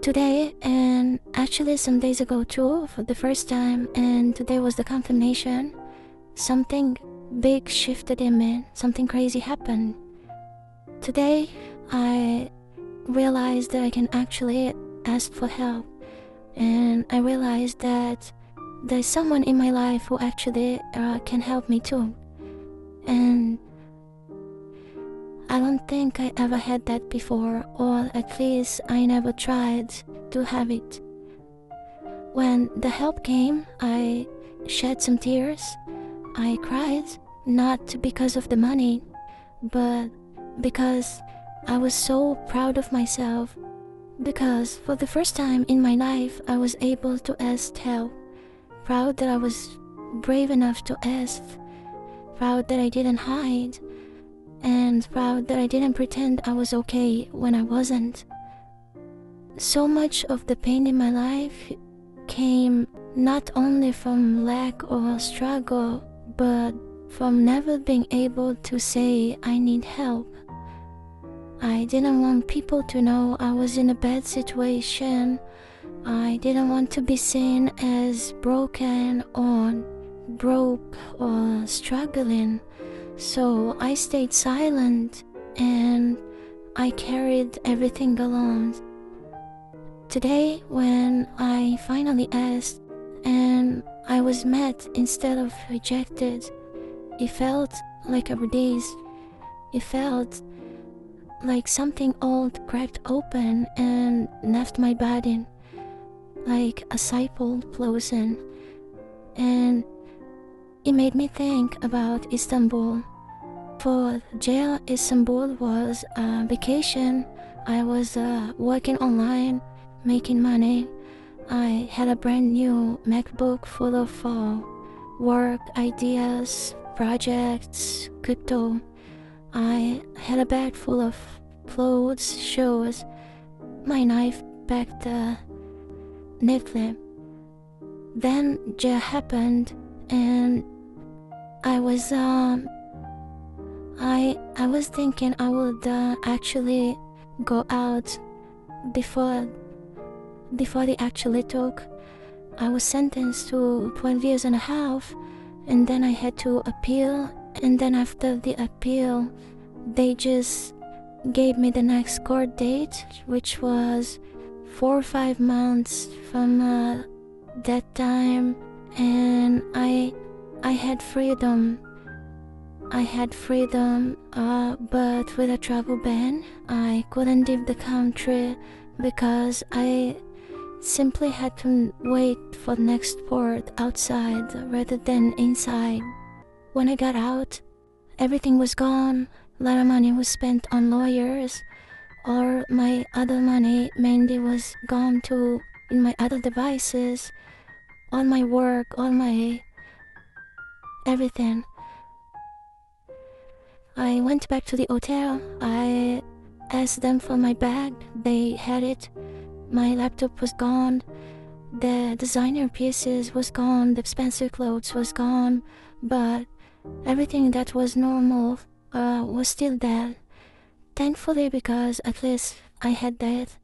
today, and actually some days ago too, for the first time, and today was the confirmation. Something big shifted in me, something crazy happened. Today, I realized that I can actually ask for help, and I realized that there's someone in my life who actually can help me too. And I don't think I ever had that before, or at least I never tried to have it. When the help came, I shed some tears. I cried, not because of the money, but because I was so proud of myself. Because for the first time in my life, I was able to ask help. Proud that I was brave enough to ask. Proud that I didn't hide. And proud that I didn't pretend I was okay when I wasn't. So much of the pain in my life came not only from lack or struggle, but from never being able to say I need help. I didn't want people to know I was in a bad situation. I didn't want to be seen as broken or broke or struggling. So I stayed silent and I carried everything alone. Today, when I finally asked and I was met instead of rejected, it felt like a release. It felt like something old cracked open and left my body, like a cycle closing. And it made me think about Istanbul. For jail, Istanbul was a vacation. I was working online, making money. I had a brand new MacBook full of work ideas, projects, crypto. I had a bag full of clothes, shoes, my knife packed neatly. Then jail happened, and I was thinking I would actually go out before they actually took. I was sentenced to 12 years and a half, and then I had to appeal, and then after the appeal they just gave me the next court date, which was 4 or 5 months from that time. And I had freedom. But with a travel ban, I couldn't leave the country because I simply had to wait for the next port outside rather than inside. When I got out, everything was gone. A lot of money was spent on lawyers, or my other money mainly was gone to in my other devices, all my work, all my everything. I went back to the hotel. I asked them for my bag. They had it. My laptop was gone. The designer pieces was gone. The expensive clothes was gone. But everything that was normal was still there. Thankfully, because at least I had that.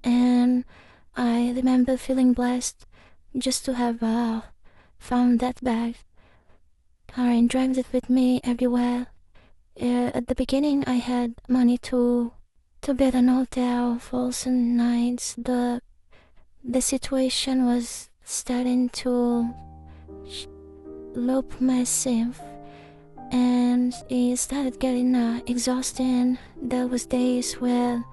And I remember feeling blessed just to have found that bag. I dragged it with me everywhere. At the beginning, I had money to build an hotel for some nights. The situation was starting to look massive, and it started getting exhausting. There was days where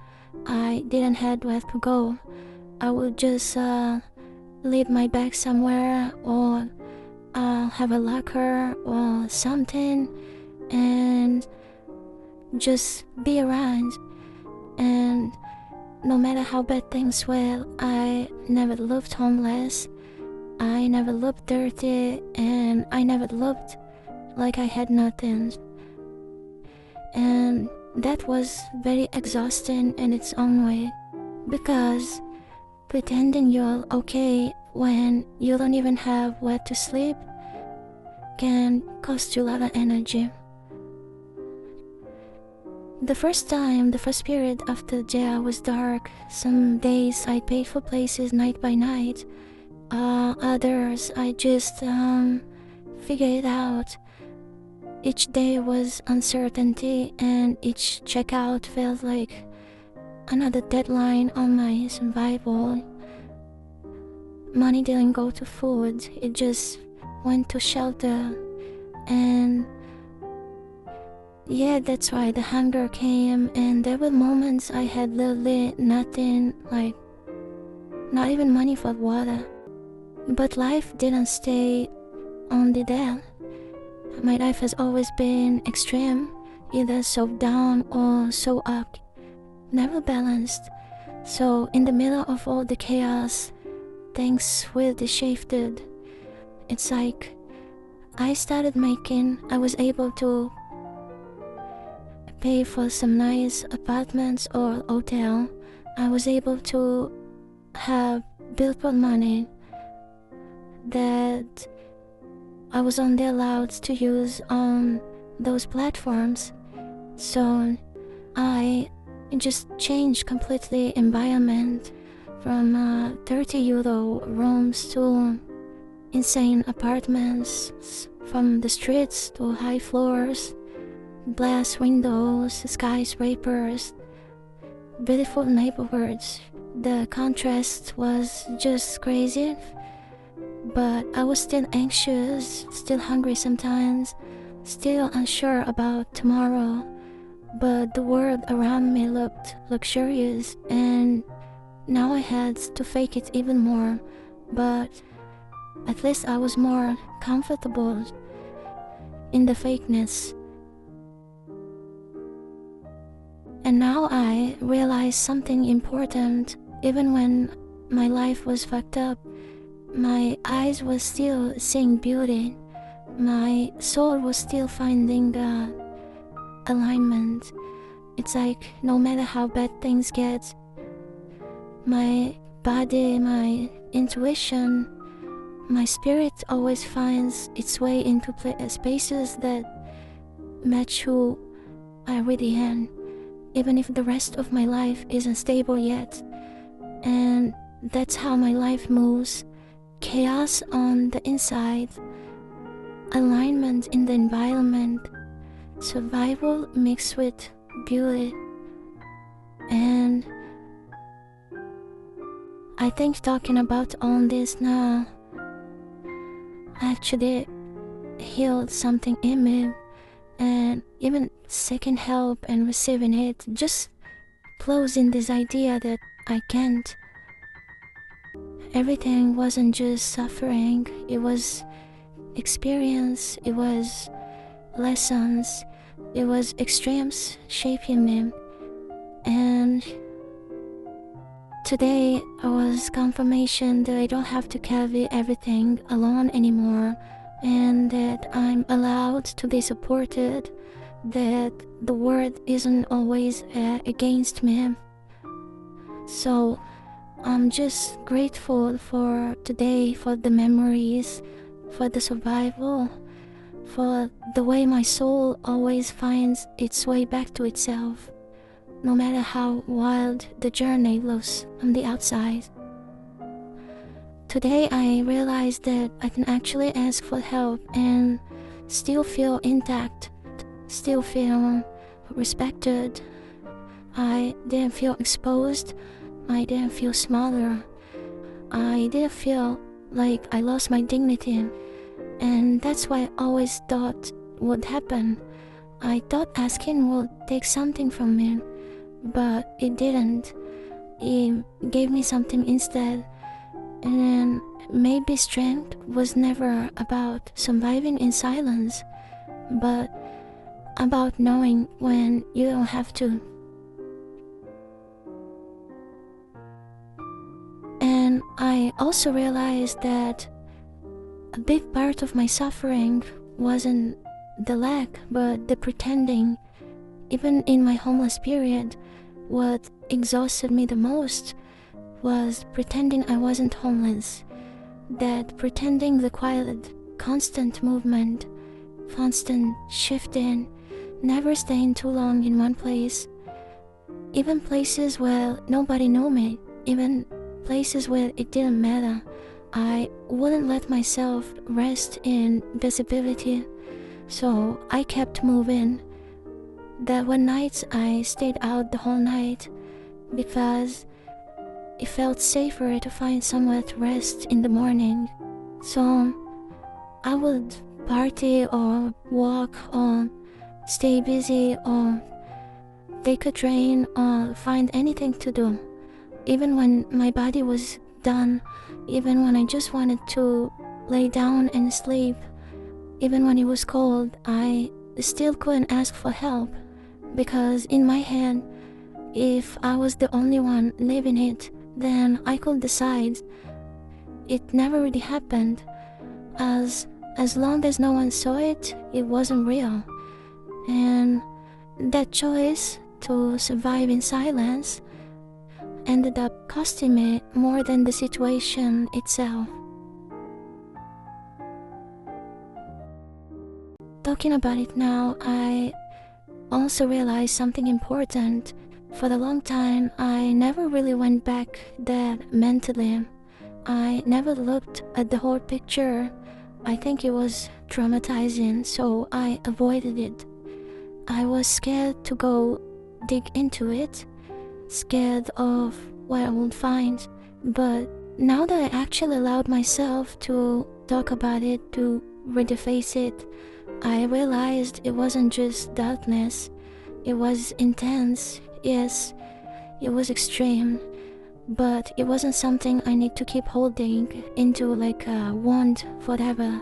I didn't have where to go. I would just leave my bag somewhere, or have a locker or something, and just be around. And no matter how bad things were, I never looked homeless. I never looked dirty, and I never looked like I had nothing. And that was very exhausting in its own way, because pretending you're okay when you don't even have where to sleep can cost you a lot of energy. The first period after jail was dark. Some days I paid for places night by night. Others I just figured it out. Each day was uncertainty, and each checkout felt like another deadline on my survival. Money didn't go to food, it just went to shelter. And yeah, that's why the hunger came, and there were moments I had literally nothing, like not even money for water. But life didn't stay only there. My life has always been extreme, either so down or so up, never balanced. So in the middle of all the chaos, things really shifted. It's like I was able to pay for some nice apartments or hotel. I was able to have billboard money that I was only allowed to use on those platforms. So I just changed completely environment from 30 euro rooms to insane apartments, from the streets to high floors, glass windows, skyscrapers, beautiful neighborhoods. The contrast was just crazy, but I was still anxious, still hungry sometimes, still unsure about tomorrow. But the world around me looked luxurious, and now I had to fake it even more. But at least I was more comfortable in the fakeness. And now I realized something important. Even when my life was fucked up, my eyes were still seeing beauty. My soul was still finding alignment. It's like no matter how bad things get, my body, my intuition, my spirit always finds its way into spaces that match who I really am, even if the rest of my life isn't stable yet. And that's how my life moves. Chaos on the inside, alignment in the environment, survival mixed with beauty. And I think talking about all this now actually healed something in me, and even seeking help and receiving it just closing this idea that I can't. Everything wasn't just suffering, it was experience, it was lessons, it was extremes shaping me. And today was confirmation that I don't have to carry everything alone anymore, and that I'm allowed to be supported, that the world isn't always against me. So I'm just grateful for today, for the memories, for the survival, for the way my soul always finds its way back to itself, no matter how wild the journey looks on the outside. Today I realized that I can actually ask for help and still feel intact, still feel respected. I didn't feel exposed, I didn't feel smaller, I didn't feel like I lost my dignity. And that's what I always thought would happen. I thought asking would take something from me, but it didn't. It gave me something instead. And maybe strength was never about surviving in silence, but about knowing when you don't have to. And I also realized that a big part of my suffering wasn't the lack, but the pretending. Even in my homeless period, what exhausted me the most was pretending I wasn't homeless. That pretending the quiet, constant movement, constant shifting, never staying too long in one place. Even places where nobody knew me, even places where it didn't matter. I wouldn't let myself rest in visibility, so I kept moving. There were nights I stayed out the whole night because it felt safer to find somewhere to rest in the morning. So I would party or walk or stay busy or take a train or find anything to do. Even when my body was done, even when I just wanted to lay down and sleep, even when it was cold, I still couldn't ask for help because in my head, if I was the only one living it, then I could decide. It never really happened. As long as no one saw it, it wasn't real. And that choice to survive in silence ended up costing me more than the situation itself. Talking about it now, I also realized something important. For a long time, I never really went back there mentally. I never looked at the whole picture. I think it was traumatizing, so I avoided it. I was scared to go dig into it, scared of what I would find. But now that I actually allowed myself to talk about it, to read the face it, I realized it wasn't just darkness. It was intense, yes, it was extreme, but it wasn't something I need to keep holding into like a wound forever.